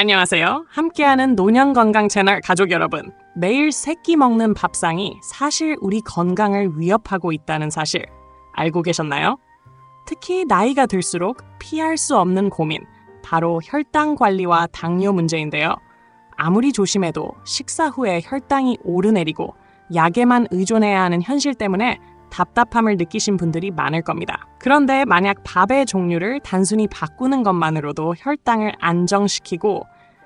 안녕하세요. 함께하는 노년건강 채널 가족 여러분. 매일 세끼 먹는 밥상이 사실 우리 건강을 위협하고 있다는 사실 알고 계셨나요? 특히 나이가 들수록 피할 수 없는 고민, 바로 혈당 관리와 당뇨 문제인데요. 아무리 조심해도 식사 후에 혈당이 오르내리고 약에만 의존해야 하는 현실 때문에 답답함을 느끼신 분들이 많을 겁니다. 그런데 만약 밥의 종류를 단순히 바꾸는 것만으로도 혈당을 안정시키고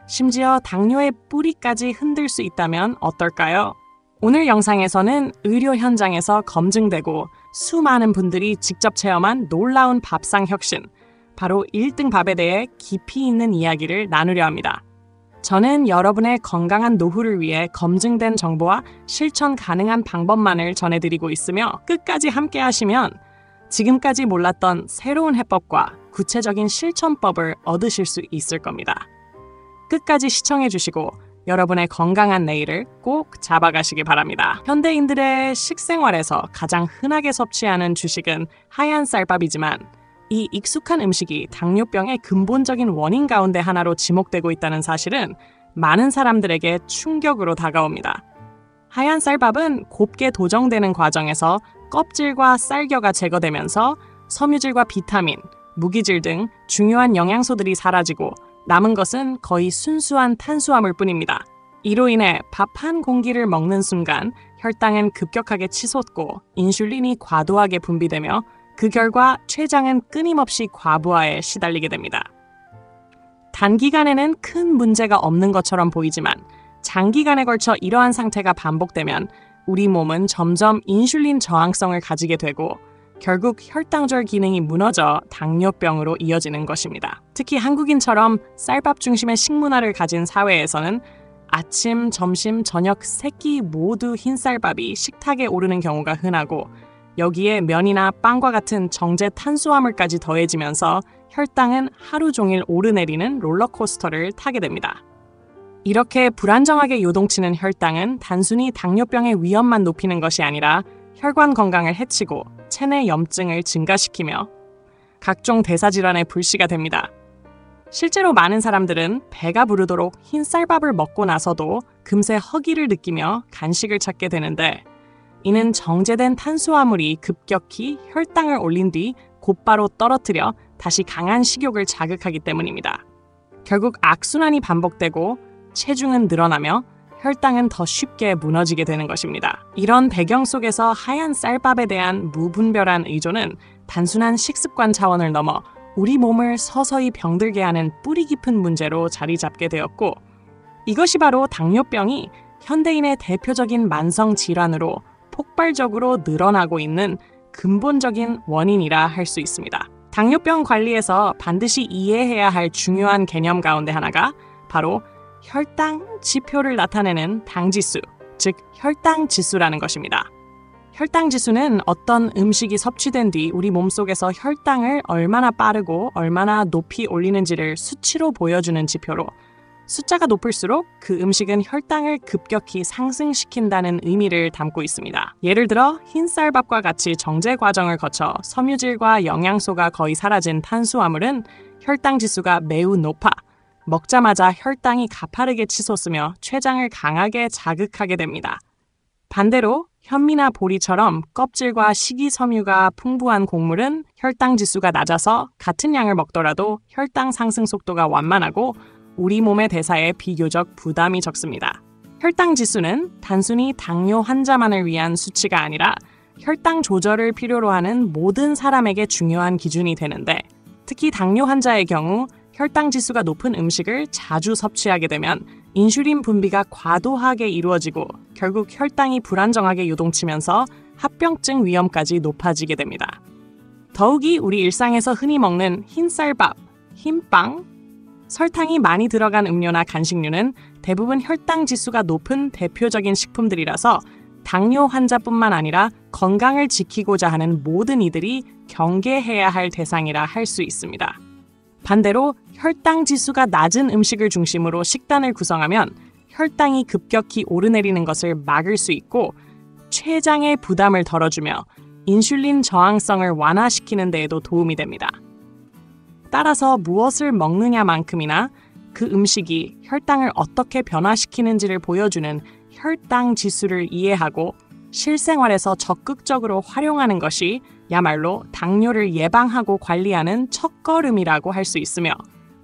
심지어 당뇨의 뿌리까지 흔들 수 있다면 어떨까요? 오늘 영상에서는 의료 현장에서 검증되고 수많은 분들이 직접 체험한 놀라운 밥상 혁신, 바로 1등 밥에 대해 깊이 있는 이야기를 나누려 합니다. 저는 여러분의 건강한 노후를 위해 검증된 정보와 실천 가능한 방법만을 전해드리고 있으며 끝까지 함께 하시면 지금까지 몰랐던 새로운 해법과 구체적인 실천법을 얻으실 수 있을 겁니다. 끝까지 시청해주시고 여러분의 건강한 내일을 꼭 잡아가시기 바랍니다. 현대인들의 식생활에서 가장 흔하게 섭취하는 주식은 하얀 쌀밥이지만 이 익숙한 음식이 당뇨병의 근본적인 원인 가운데 하나로 지목되고 있다는 사실은 많은 사람들에게 충격으로 다가옵니다. 하얀 쌀밥은 곱게 도정되는 과정에서 껍질과 쌀겨가 제거되면서 섬유질과 비타민, 무기질 등 중요한 영양소들이 사라지고 남은 것은 거의 순수한 탄수화물 뿐입니다. 이로 인해 밥 한 공기를 먹는 순간 혈당은 급격하게 치솟고 인슐린이 과도하게 분비되며 그 결과 췌장은 끊임없이 과부하에 시달리게 됩니다. 단기간에는 큰 문제가 없는 것처럼 보이지만 장기간에 걸쳐 이러한 상태가 반복되면 우리 몸은 점점 인슐린 저항성을 가지게 되고 결국 혈당절 기능이 무너져 당뇨병으로 이어지는 것입니다. 특히 한국인처럼 쌀밥 중심의 식문화를 가진 사회에서는 아침, 점심, 저녁 3끼 모두 흰쌀밥이 식탁에 오르는 경우가 흔하고 여기에 면이나 빵과 같은 정제 탄수화물까지 더해지면서 혈당은 하루 종일 오르내리는 롤러코스터를 타게 됩니다. 이렇게 불안정하게 요동치는 혈당은 단순히 당뇨병의 위험만 높이는 것이 아니라 혈관 건강을 해치고 체내 염증을 증가시키며 각종 대사질환의 불씨가 됩니다. 실제로 많은 사람들은 배가 부르도록 흰쌀밥을 먹고 나서도 금세 허기를 느끼며 간식을 찾게 되는데 이는 정제된 탄수화물이 급격히 혈당을 올린 뒤 곧바로 떨어뜨려 다시 강한 식욕을 자극하기 때문입니다. 결국 악순환이 반복되고 체중은 늘어나며 혈당은 더 쉽게 무너지게 되는 것입니다. 이런 배경 속에서 하얀 쌀밥에 대한 무분별한 의존은 단순한 식습관 차원을 넘어 우리 몸을 서서히 병들게 하는 뿌리 깊은 문제로 자리 잡게 되었고 이것이 바로 당뇨병이 현대인의 대표적인 만성 질환으로 폭발적으로 늘어나고 있는 근본적인 원인이라 할 수 있습니다. 당뇨병 관리에서 반드시 이해해야 할 중요한 개념 가운데 하나가 바로 혈당 지표를 나타내는 당지수, 즉 혈당 지수라는 것입니다. 혈당 지수는 어떤 음식이 섭취된 뒤 우리 몸속에서 혈당을 얼마나 빠르고 얼마나 높이 올리는지를 수치로 보여주는 지표로 숫자가 높을수록 그 음식은 혈당을 급격히 상승시킨다는 의미를 담고 있습니다. 예를 들어 흰쌀밥과 같이 정제 과정을 거쳐 섬유질과 영양소가 거의 사라진 탄수화물은 혈당 지수가 매우 높아 먹자마자 혈당이 가파르게 치솟으며 췌장을 강하게 자극하게 됩니다. 반대로 현미나 보리처럼 껍질과 식이섬유가 풍부한 곡물은 혈당 지수가 낮아서 같은 양을 먹더라도 혈당 상승 속도가 완만하고 우리 몸의 대사에 비교적 부담이 적습니다. 혈당 지수는 단순히 당뇨 환자만을 위한 수치가 아니라 혈당 조절을 필요로 하는 모든 사람에게 중요한 기준이 되는데 특히 당뇨 환자의 경우 혈당 지수가 높은 음식을 자주 섭취하게 되면 인슐린 분비가 과도하게 이루어지고 결국 혈당이 불안정하게 요동치면서 합병증 위험까지 높아지게 됩니다. 더욱이 우리 일상에서 흔히 먹는 흰쌀밥, 흰빵, 설탕이 많이 들어간 음료나 간식류는 대부분 혈당 지수가 높은 대표적인 식품들이라서 당뇨 환자뿐만 아니라 건강을 지키고자 하는 모든 이들이 경계해야 할 대상이라 할 수 있습니다. 반대로 혈당 지수가 낮은 음식을 중심으로 식단을 구성하면 혈당이 급격히 오르내리는 것을 막을 수 있고 췌장의 부담을 덜어주며 인슐린 저항성을 완화시키는 데에도 도움이 됩니다. 따라서 무엇을 먹느냐만큼이나 그 음식이 혈당을 어떻게 변화시키는지를 보여주는 혈당 지수를 이해하고 실생활에서 적극적으로 활용하는 것이 야말로 당뇨를 예방하고 관리하는 첫걸음이라고 할 수 있으며,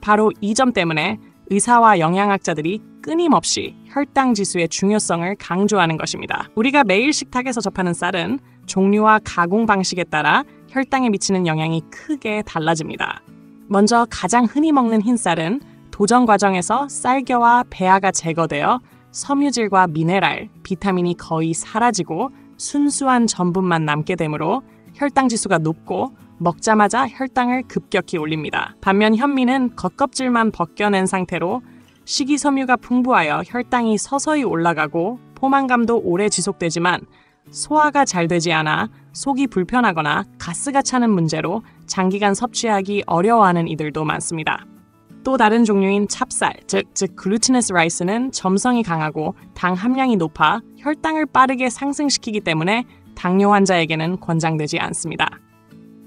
바로 이 점 때문에 의사와 영양학자들이 끊임없이 혈당 지수의 중요성을 강조하는 것입니다. 우리가 매일 식탁에서 접하는 쌀은 종류와 가공 방식에 따라 혈당에 미치는 영향이 크게 달라집니다. 먼저 가장 흔히 먹는 흰쌀은 도정 과정에서 쌀겨와 배아가 제거되어 섬유질과 미네랄, 비타민이 거의 사라지고 순수한 전분만 남게 되므로 혈당 지수가 높고 먹자마자 혈당을 급격히 올립니다. 반면 현미는 겉껍질만 벗겨낸 상태로 식이섬유가 풍부하여 혈당이 서서히 올라가고 포만감도 오래 지속되지만 소화가 잘 되지 않아 속이 불편하거나 가스가 차는 문제로 장기간 섭취하기 어려워하는 이들도 많습니다. 또 다른 종류인 찹쌀, 즉 글루티너스 라이스는 점성이 강하고 당 함량이 높아 혈당을 빠르게 상승시키기 때문에 당뇨 환자에게는 권장되지 않습니다.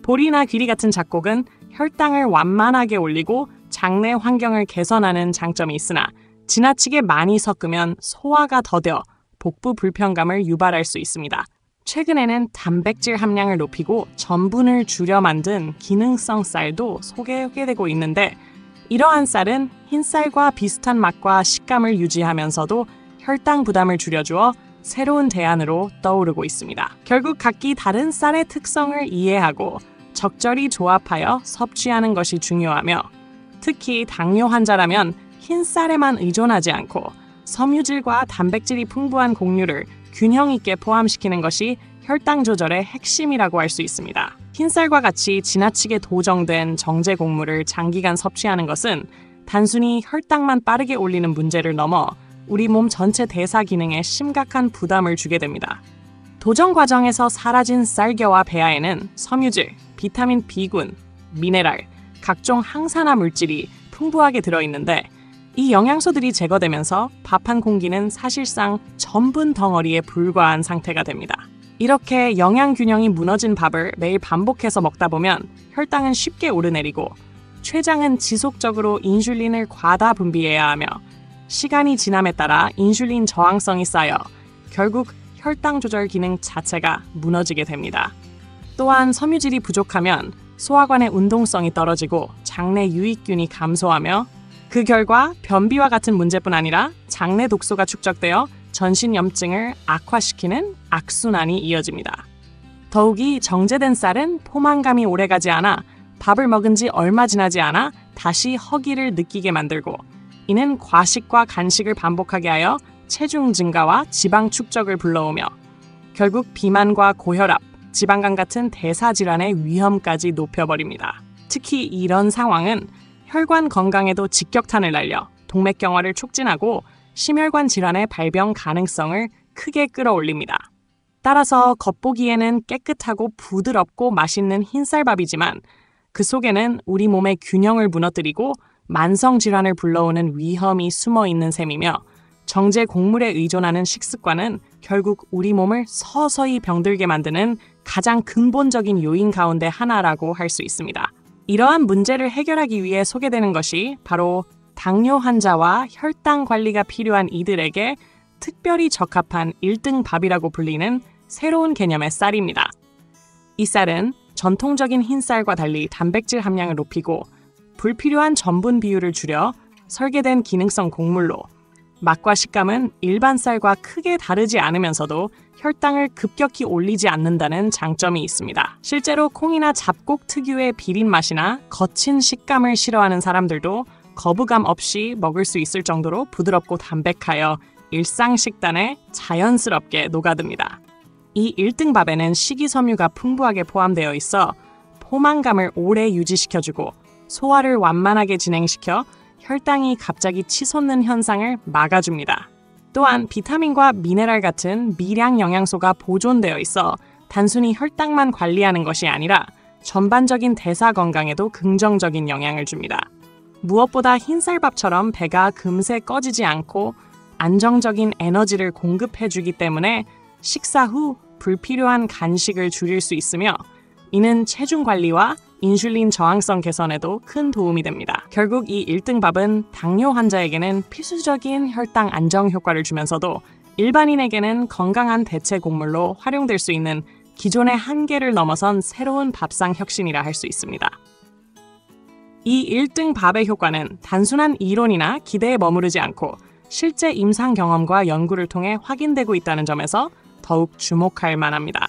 보리나 귀리 같은 잡곡은 혈당을 완만하게 올리고 장내 환경을 개선하는 장점이 있으나 지나치게 많이 섞으면 소화가 더뎌 복부 불편감을 유발할 수 있습니다. 최근에는 단백질 함량을 높이고 전분을 줄여 만든 기능성 쌀도 소개되고 있는데, 이러한 쌀은 흰쌀과 비슷한 맛과 식감을 유지하면서도 혈당 부담을 줄여주어 새로운 대안으로 떠오르고 있습니다. 결국 각기 다른 쌀의 특성을 이해하고 적절히 조합하여 섭취하는 것이 중요하며, 특히 당뇨 환자라면 흰쌀에만 의존하지 않고 섬유질과 단백질이 풍부한 곡류를 균형 있게 포함시키는 것이 혈당 조절의 핵심이라고 할 수 있습니다. 흰쌀과 같이 지나치게 도정된 정제 곡물을 장기간 섭취하는 것은 단순히 혈당만 빠르게 올리는 문제를 넘어 우리 몸 전체 대사 기능에 심각한 부담을 주게 됩니다. 도정 과정에서 사라진 쌀겨와 배아에는 섬유질, 비타민 B군, 미네랄, 각종 항산화 물질이 풍부하게 들어있는데, 이 영양소들이 제거되면서 밥 한 공기는 사실상 전분 덩어리에 불과한 상태가 됩니다. 이렇게 영양 균형이 무너진 밥을 매일 반복해서 먹다 보면 혈당은 쉽게 오르내리고 췌장은 지속적으로 인슐린을 과다 분비해야 하며, 시간이 지남에 따라 인슐린 저항성이 쌓여 결국 혈당 조절 기능 자체가 무너지게 됩니다. 또한 섬유질이 부족하면 소화관의 운동성이 떨어지고 장내 유익균이 감소하며, 그 결과 변비와 같은 문제뿐 아니라 장내 독소가 축적되어 전신염증을 악화시키는 악순환이 이어집니다. 더욱이 정제된 쌀은 포만감이 오래가지 않아 밥을 먹은 지 얼마 지나지 않아 다시 허기를 느끼게 만들고, 이는 과식과 간식을 반복하게 하여 체중 증가와 지방 축적을 불러오며 결국 비만과 고혈압, 지방간 같은 대사질환의 위험까지 높여버립니다. 특히 이런 상황은 혈관 건강에도 직격탄을 날려 동맥경화를 촉진하고 심혈관 질환의 발병 가능성을 크게 끌어올립니다. 따라서 겉보기에는 깨끗하고 부드럽고 맛있는 흰쌀밥이지만 그 속에는 우리 몸의 균형을 무너뜨리고 만성 질환을 불러오는 위험이 숨어 있는 셈이며, 정제 곡물에 의존하는 식습관은 결국 우리 몸을 서서히 병들게 만드는 가장 근본적인 요인 가운데 하나라고 할 수 있습니다. 이러한 문제를 해결하기 위해 소개되는 것이 바로 당뇨 환자와 혈당 관리가 필요한 이들에게 특별히 적합한 1등 밥이라고 불리는 새로운 개념의 쌀입니다. 이 쌀은 전통적인 흰쌀과 달리 단백질 함량을 높이고 불필요한 전분 비율을 줄여 설계된 기능성 곡물로, 맛과 식감은 일반 쌀과 크게 다르지 않으면서도 혈당을 급격히 올리지 않는다는 장점이 있습니다. 실제로 콩이나 잡곡 특유의 비린 맛이나 거친 식감을 싫어하는 사람들도 거부감 없이 먹을 수 있을 정도로 부드럽고 담백하여 일상 식단에 자연스럽게 녹아듭니다. 이 1등 밥에는 식이섬유가 풍부하게 포함되어 있어 포만감을 오래 유지시켜주고 소화를 완만하게 진행시켜 혈당이 갑자기 치솟는 현상을 막아줍니다. 또한 비타민과 미네랄 같은 미량 영양소가 보존되어 있어 단순히 혈당만 관리하는 것이 아니라 전반적인 대사 건강에도 긍정적인 영향을 줍니다. 무엇보다 흰쌀밥처럼 배가 금세 꺼지지 않고 안정적인 에너지를 공급해주기 때문에 식사 후 불필요한 간식을 줄일 수 있으며, 이는 체중 관리와 인슐린 저항성 개선에도 큰 도움이 됩니다. 결국 이 1등 밥은 당뇨 환자에게는 필수적인 혈당 안정 효과를 주면서도 일반인에게는 건강한 대체 곡물로 활용될 수 있는 기존의 한계를 넘어선 새로운 밥상 혁신이라 할 수 있습니다. 이 1등 밥의 효과는 단순한 이론이나 기대에 머무르지 않고 실제 임상 경험과 연구를 통해 확인되고 있다는 점에서 더욱 주목할 만합니다.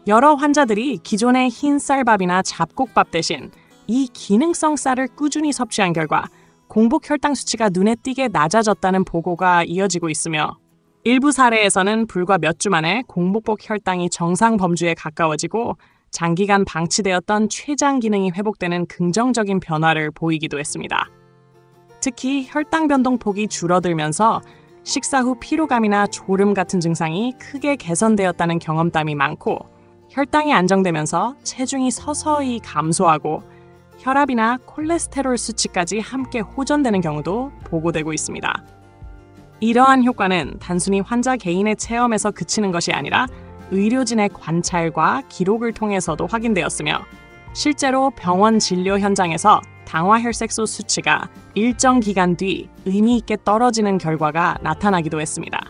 여러 환자들이 기존의 흰 쌀밥이나 잡곡밥 대신 이 기능성 쌀을 꾸준히 섭취한 결과 공복 혈당 수치가 눈에 띄게 낮아졌다는 보고가 이어지고 있으며 일부 사례에서는 불과 몇 주 만에 공복복 혈당이 정상 범주에 가까워지고 장기간 방치되었던 췌장 기능이 회복되는 긍정적인 변화를 보이기도 했습니다. 특히 혈당 변동폭이 줄어들면서 식사 후 피로감이나 졸음 같은 증상이 크게 개선되었다는 경험담이 많고 혈당이 안정되면서 체중이 서서히 감소하고 혈압이나 콜레스테롤 수치까지 함께 호전되는 경우도 보고되고 있습니다. 이러한 효과는 단순히 환자 개인의 체험에서 그치는 것이 아니라 의료진의 관찰과 기록을 통해서도 확인되었으며 실제로 병원 진료 현장에서 당화혈색소 수치가 일정 기간 뒤 의미 있게 떨어지는 결과가 나타나기도 했습니다.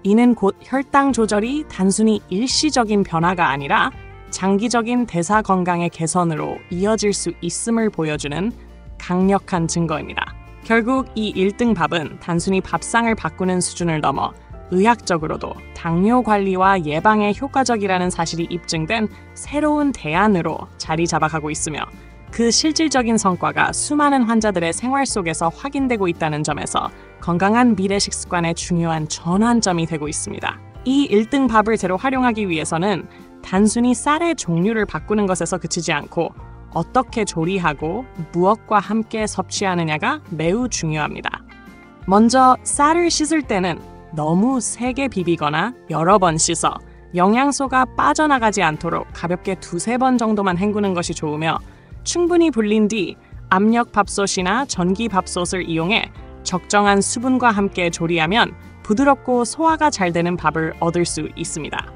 이는 곧 혈당 조절이 단순히 일시적인 변화가 아니라 장기적인 대사 건강의 개선으로 이어질 수 있음을 보여주는 강력한 증거입니다. 결국 이 1등 밥은 단순히 밥상을 바꾸는 수준을 넘어 의학적으로도 당뇨 관리와 예방에 효과적이라는 사실이 입증된 새로운 대안으로 자리 잡아가고 있으며 그 실질적인 성과가 수많은 환자들의 생활 속에서 확인되고 있다는 점에서 건강한 미래 식습관의 중요한 전환점이 되고 있습니다. 이 1등 밥을 제로 활용하기 위해서는 단순히 쌀의 종류를 바꾸는 것에서 그치지 않고 어떻게 조리하고 무엇과 함께 섭취하느냐가 매우 중요합니다. 먼저 쌀을 씻을 때는 너무 세게 비비거나 여러 번 씻어 영양소가 빠져나가지 않도록 가볍게 2-3번 정도만 헹구는 것이 좋으며 충분히 불린 뒤 압력 밥솥이나 전기 밥솥을 이용해 적정한 수분과 함께 조리하면 부드럽고 소화가 잘 되는 밥을 얻을 수 있습니다.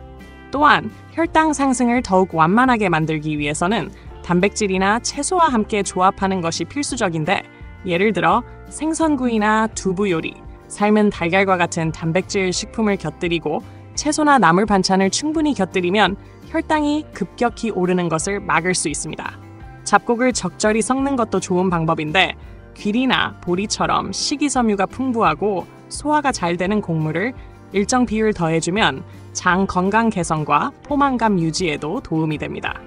또한 혈당 상승을 더욱 완만하게 만들기 위해서는 단백질이나 채소와 함께 조합하는 것이 필수적인데 예를 들어 생선구이나 두부 요리, 삶은 달걀과 같은 단백질 식품을 곁들이고 채소나 나물 반찬을 충분히 곁들이면 혈당이 급격히 오르는 것을 막을 수 있습니다. 잡곡을 적절히 섞는 것도 좋은 방법인데 귀리나 보리처럼 식이섬유가 풍부하고 소화가 잘 되는 곡물을 일정 비율 더해주면 장 건강 개선과 포만감 유지에도 도움이 됩니다.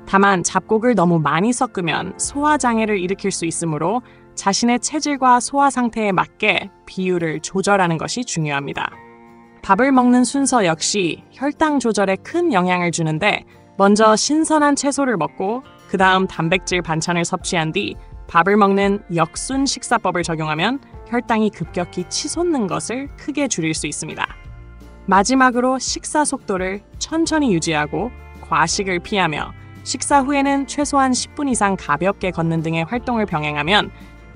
다만 잡곡을 너무 많이 섞으면 소화장애를 일으킬 수 있으므로 자신의 체질과 소화 상태에 맞게 비율을 조절하는 것이 중요합니다. 밥을 먹는 순서 역시 혈당 조절에 큰 영향을 주는데 먼저 신선한 채소를 먹고 그 다음 단백질 반찬을 섭취한 뒤 밥을 먹는 역순 식사법을 적용하면 혈당이 급격히 치솟는 것을 크게 줄일 수 있습니다. 마지막으로 식사 속도를 천천히 유지하고 과식을 피하며 식사 후에는 최소한 10분 이상 가볍게 걷는 등의 활동을 병행하면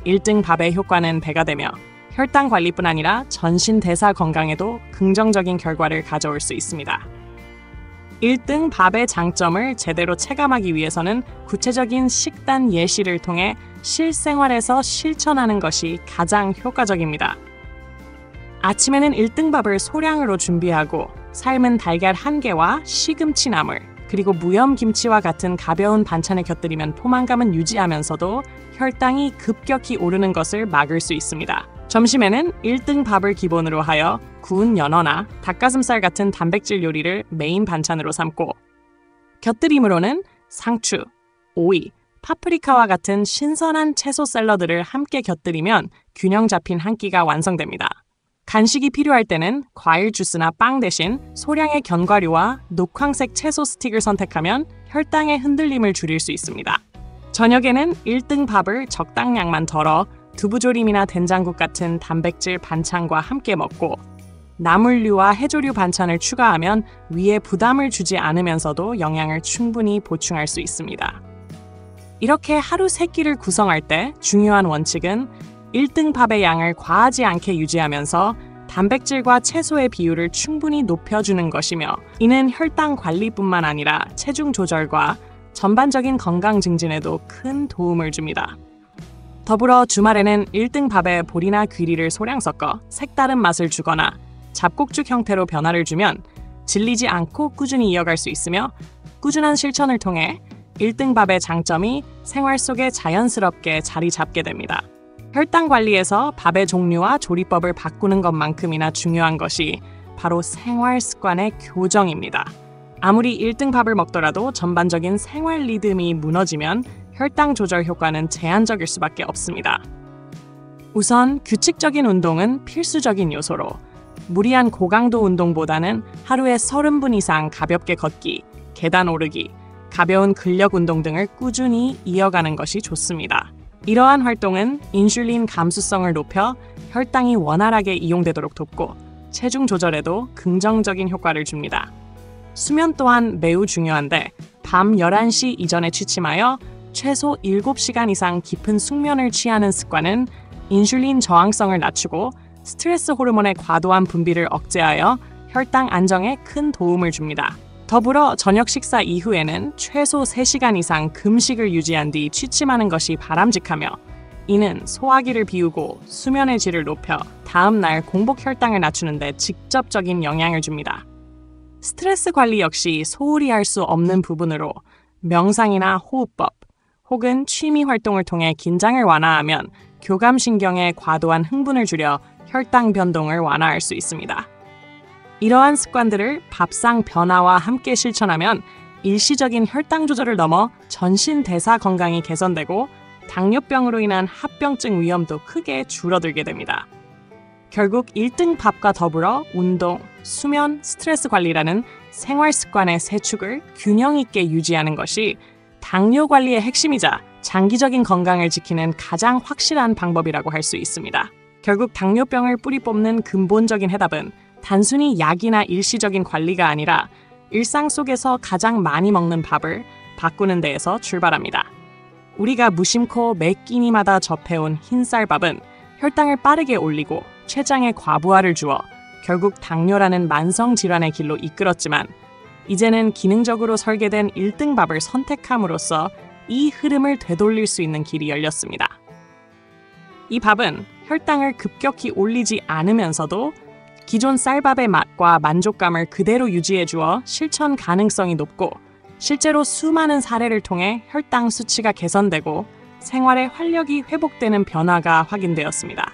1등 밥의 효과는 배가 되며 혈당 관리뿐 아니라 전신 대사 건강에도 긍정적인 결과를 가져올 수 있습니다. 1등 밥의 장점을 제대로 체감하기 위해서는 구체적인 식단 예시를 통해 실생활에서 실천하는 것이 가장 효과적입니다. 아침에는 1등 밥을 소량으로 준비하고 삶은 달걀 1개와 시금치 나물, 그리고 무염 김치와 같은 가벼운 반찬을 곁들이면 포만감은 유지하면서도 혈당이 급격히 오르는 것을 막을 수 있습니다. 점심에는 1등 밥을 기본으로 하여 구운 연어나 닭가슴살 같은 단백질 요리를 메인 반찬으로 삼고 곁들임으로는 상추, 오이, 파프리카와 같은 신선한 채소 샐러드를 함께 곁들이면 균형 잡힌 한 끼가 완성됩니다. 간식이 필요할 때는 과일 주스나 빵 대신 소량의 견과류와 녹황색 채소 스틱을 선택하면 혈당의 흔들림을 줄일 수 있습니다. 저녁에는 1등 밥을 적당량만 덜어 두부조림이나 된장국 같은 단백질 반찬과 함께 먹고 나물류와 해조류 반찬을 추가하면 위에 부담을 주지 않으면서도 영양을 충분히 보충할 수 있습니다. 이렇게 하루 3끼를 구성할 때 중요한 원칙은 1등 밥의 양을 과하지 않게 유지하면서 단백질과 채소의 비율을 충분히 높여주는 것이며 이는 혈당 관리뿐만 아니라 체중 조절과 전반적인 건강 증진에도 큰 도움을 줍니다. 더불어 주말에는 1등 밥에 보리나 귀리를 소량 섞어 색다른 맛을 주거나 잡곡죽 형태로 변화를 주면 질리지 않고 꾸준히 이어갈 수 있으며 꾸준한 실천을 통해 1등 밥의 장점이 생활 속에 자연스럽게 자리 잡게 됩니다. 혈당 관리에서 밥의 종류와 조리법을 바꾸는 것만큼이나 중요한 것이 바로 생활 습관의 교정입니다. 아무리 1등 밥을 먹더라도 전반적인 생활 리듬이 무너지면 혈당 조절 효과는 제한적일 수밖에 없습니다. 우선 규칙적인 운동은 필수적인 요소로 무리한 고강도 운동보다는 하루에 30분 이상 가볍게 걷기, 계단 오르기, 가벼운 근력 운동 등을 꾸준히 이어가는 것이 좋습니다. 이러한 활동은 인슐린 감수성을 높여 혈당이 원활하게 이용되도록 돕고 체중 조절에도 긍정적인 효과를 줍니다. 수면 또한 매우 중요한데 밤 11시 이전에 취침하여 최소 7시간 이상 깊은 숙면을 취하는 습관은 인슐린 저항성을 낮추고 스트레스 호르몬의 과도한 분비를 억제하여 혈당 안정에 큰 도움을 줍니다. 더불어 저녁 식사 이후에는 최소 3시간 이상 금식을 유지한 뒤 취침하는 것이 바람직하며 이는 소화기를 비우고 수면의 질을 높여 다음 날 공복 혈당을 낮추는 데 직접적인 영향을 줍니다. 스트레스 관리 역시 소홀히 할 수 없는 부분으로 명상이나 호흡법 혹은 취미 활동을 통해 긴장을 완화하면 교감신경의 과도한 흥분을 줄여 혈당 변동을 완화할 수 있습니다. 이러한 습관들을 밥상 변화와 함께 실천하면 일시적인 혈당 조절을 넘어 전신 대사 건강이 개선되고 당뇨병으로 인한 합병증 위험도 크게 줄어들게 됩니다. 결국 1등 밥과 더불어 운동, 수면, 스트레스 관리라는 생활 습관의 세 축을 균형 있게 유지하는 것이 당뇨 관리의 핵심이자 장기적인 건강을 지키는 가장 확실한 방법이라고 할 수 있습니다. 결국 당뇨병을 뿌리 뽑는 근본적인 해답은 단순히 약이나 일시적인 관리가 아니라 일상 속에서 가장 많이 먹는 밥을 바꾸는 데에서 출발합니다. 우리가 무심코 매 끼니마다 접해온 흰쌀밥은 혈당을 빠르게 올리고 췌장의 과부하를 주어 결국 당뇨라는 만성 질환의 길로 이끌었지만 이제는 기능적으로 설계된 1등 밥을 선택함으로써 이 흐름을 되돌릴 수 있는 길이 열렸습니다. 이 밥은 혈당을 급격히 올리지 않으면서도 기존 쌀밥의 맛과 만족감을 그대로 유지해 주어 실천 가능성이 높고 실제로 수많은 사례를 통해 혈당 수치가 개선되고 생활의 활력이 회복되는 변화가 확인되었습니다.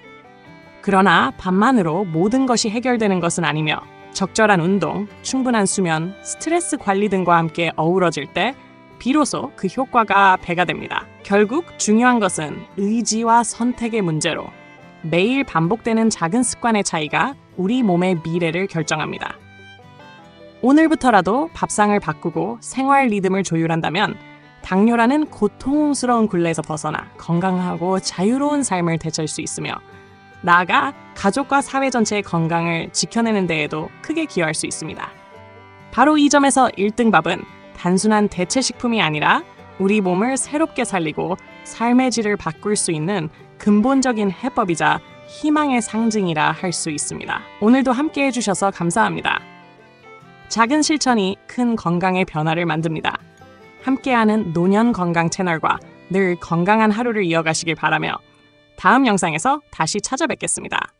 그러나 밥만으로 모든 것이 해결되는 것은 아니며 적절한 운동, 충분한 수면, 스트레스 관리 등과 함께 어우러질 때 비로소 그 효과가 배가 됩니다. 결국 중요한 것은 의지와 선택의 문제로 매일 반복되는 작은 습관의 차이가 우리 몸의 미래를 결정합니다. 오늘부터라도 밥상을 바꾸고 생활 리듬을 조율한다면 당뇨라는 고통스러운 굴레에서 벗어나 건강하고 자유로운 삶을 되찾을 수 있으며 나아가 가족과 사회 전체의 건강을 지켜내는 데에도 크게 기여할 수 있습니다. 바로 이 점에서 1등 밥은 단순한 대체 식품이 아니라 우리 몸을 새롭게 살리고 삶의 질을 바꿀 수 있는 근본적인 해법이자 희망의 상징이라 할 수 있습니다. 오늘도 함께 해주셔서 감사합니다. 작은 실천이 큰 건강의 변화를 만듭니다. 함께하는 노년 건강 채널과 늘 건강한 하루를 이어가시길 바라며 다음 영상에서 다시 찾아뵙겠습니다.